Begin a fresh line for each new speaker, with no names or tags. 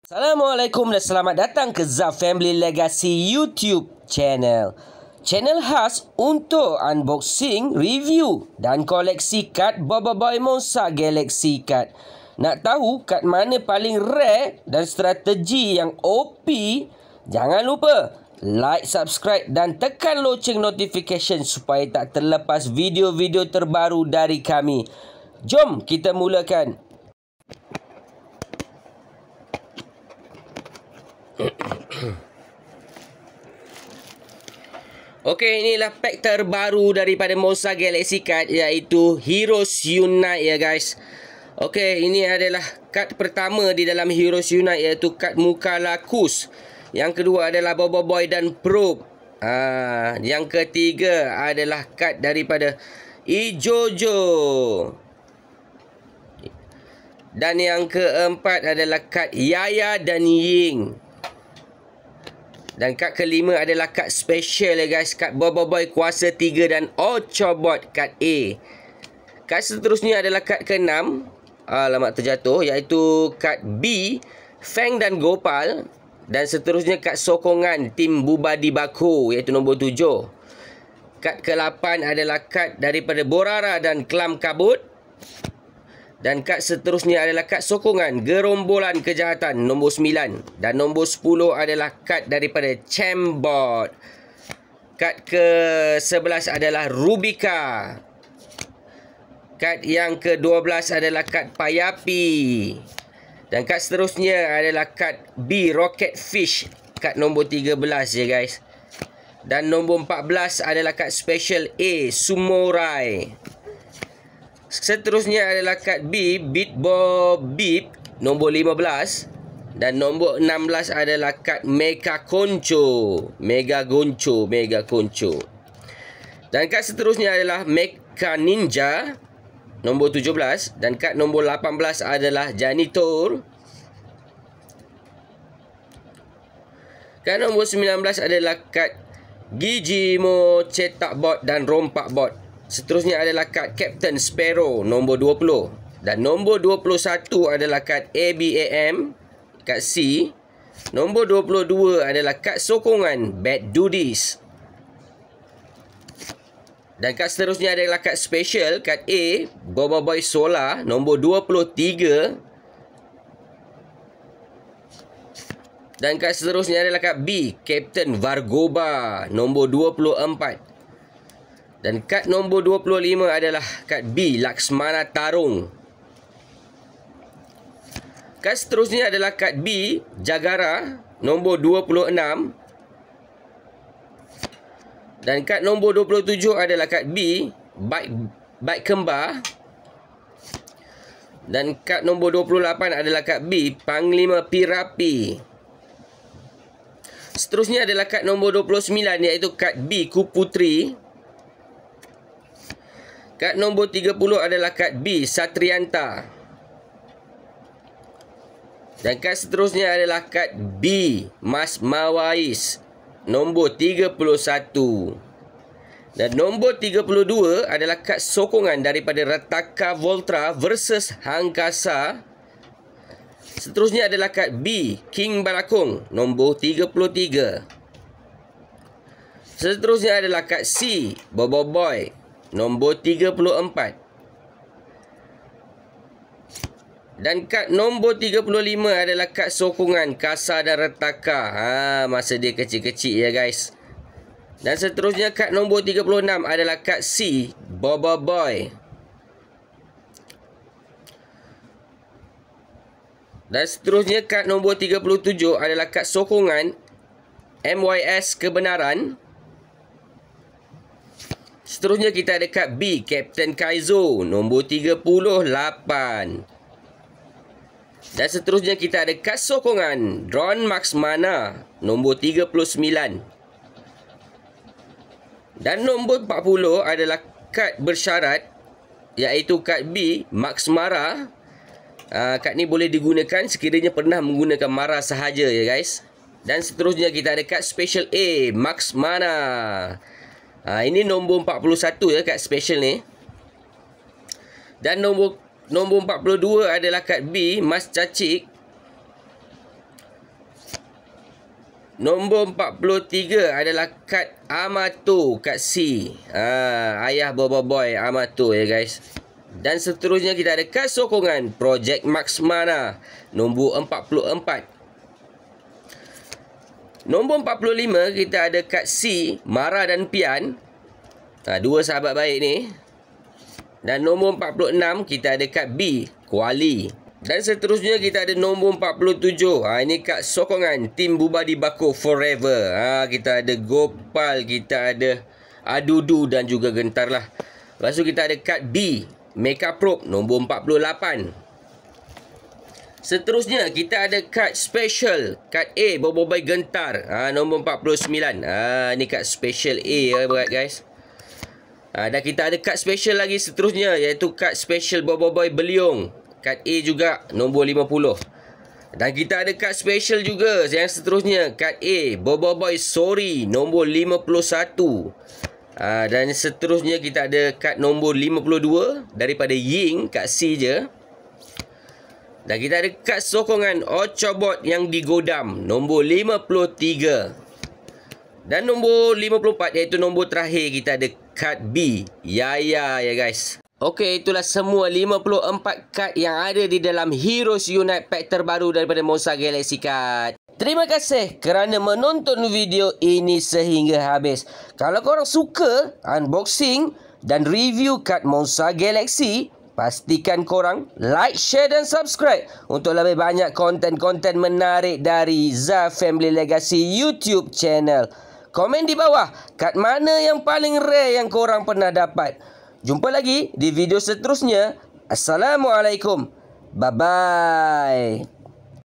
Assalamualaikum dan selamat datang ke Zaf Family Legacy YouTube channel. Channel khas untuk unboxing, review dan koleksi kad Boboiboy Monster Galaxy Card. Nak tahu kad mana paling rare dan strategi yang OP? Jangan lupa like, subscribe dan tekan loceng notification supaya tak terlepas video-video terbaru dari kami. Jom kita mulakan. Okey, inilah pack terbaru daripada Monster Galaxy Card, iaitu Heroes Unite ya guys. Okey, ini adalah kad pertama di dalam Heroes Unite, iaitu kad Mucalakus. Yang kedua adalah Boboiboy dan Probe. Yang ketiga adalah kad daripada Ijojo. Dan yang keempat adalah kad Yaya dan Ying. Dan kad kelima adalah kad special ya guys, kad Boboiboy Kuasa 3 dan Ochobot kad A. Kad seterusnya adalah kad ke-6, alamak terjatuh, iaitu kad B, Feng dan Gopal. Dan seterusnya kad sokongan tim Bubadi Bako, iaitu nombor 7. Kad ke-8 adalah kad daripada Borara dan Klam Kabut. Dan kad seterusnya adalah kad sokongan Gerombolan Kejahatan nombor 9. Dan nombor 10 adalah kad daripada Chambot. Kad ke-11 adalah Rubika. Kad yang ke-12 adalah kad Payapi. Dan kad seterusnya adalah kad B, Rocket Fish. Kad nombor 13 ya guys. Dan nombor 14 adalah kad special A, Sumorai. Seterusnya adalah kad B, Beat Bob Beep nombor 15. Dan nombor 16 adalah kad Mega Concho. Dan kad seterusnya adalah Mecha Ninja nombor 17. Dan kad nombor 18 adalah Janitor. Kad nombor 19 adalah kad Gigimo Cetak Bot dan Rompak Bot. Seterusnya adalah kad Captain Sparrow nombor 20. Dan nombor 21 adalah kad ABAM, kad C. Nombor 22 adalah kad sokongan Bad Dudies. Dan kad seterusnya adalah kad special, kad A, Boboiboy Solar nombor 23. Dan kad seterusnya adalah kad B, Captain Vargoba nombor 24. Dan kad nombor 25 adalah kad B, Laksmana Tarung. Kad seterusnya adalah kad B, Jagara nombor 26. Dan kad nombor 27 adalah kad B, Bike Kembar. Dan kad nombor 28 adalah kad B, Panglima Pirapi. Seterusnya adalah kad nombor 29, iaitu kad B, Kuputri. Kad nombor 30 adalah kad B, Satrianta. Dan kad seterusnya adalah kad B, Mas Mawais nombor 31. Dan nombor 32 adalah kad sokongan daripada Rataka Voltra versus Hangkasa. Seterusnya adalah kad B, King Barakong nombor 33. Seterusnya adalah kad C, Boboiboy nombor 34. Dan kad nombor 35 adalah kad sokongan Kasa dan Retaka. Masa dia kecil-kecil ya guys. Dan seterusnya kad nombor 36 adalah kad C, Boboiboy. Dan seterusnya kad nombor 37 adalah kad sokongan MYS Kebenaran. Seterusnya kita ada kad B, Captain Kaizo nombor 38. Dan seterusnya kita ada kad sokongan Drone Max Mana nombor 39. Dan nombor 40 adalah kad bersyarat, iaitu kad B, Max Mara. Kad ni boleh digunakan sekiranya pernah menggunakan Mara sahaja ya guys. Dan seterusnya kita ada kad special A, Max Mana. Ini nombor 41 ya, kad special ni. Dan nombor 42 adalah kad B, Mas Cacik. Nombor 43 adalah kad Amato, kad C. Ayah Boboiboy Amato ya guys. Dan seterusnya kita ada kad sokongan Project Max Mana nombor 44. Nombor 45 kita ada kad C, Mara dan Pian. Dua sahabat baik ni. Dan nombor 46 kita ada kad B, Kuali. Dan seterusnya kita ada nombor 47. Ini kad sokongan Tim Bubadi Bako Forever. Kita ada Gopal, kita ada Adudu dan juga Gentar lah. Lepas tu kita ada kad B, Mega Probe nombor 48. Seterusnya kita ada kad special, kad A Boboiboy Gentar, nombor 49. Ni kad special A ya guys. Dan kita ada kad special lagi seterusnya, iaitu kad special Boboiboy Beliung, kad A juga nombor 50. Dan kita ada kad special juga yang seterusnya, kad A Boboiboy Sorry nombor 51. Dan seterusnya kita ada kad nombor 52 daripada Ying, kad C je. Dan kita ada kad sokongan Ocobot yang digodam nombor 53. Dan nombor 54 iaitu nombor terakhir kita ada kad B, Yaya ya guys. Okey, itulah semua 54 kad yang ada di dalam Heroes Unite pack terbaru daripada Monster Galaxy Card. Terima kasih kerana menonton video ini sehingga habis. Kalau korang suka unboxing dan review kad Monster Galaxy, pastikan korang like, share dan subscribe untuk lebih banyak konten-konten menarik dari Zah Family Legacy YouTube channel. Komen di bawah, kad mana yang paling rare yang korang pernah dapat. Jumpa lagi di video seterusnya. Assalamualaikum. Bye-bye.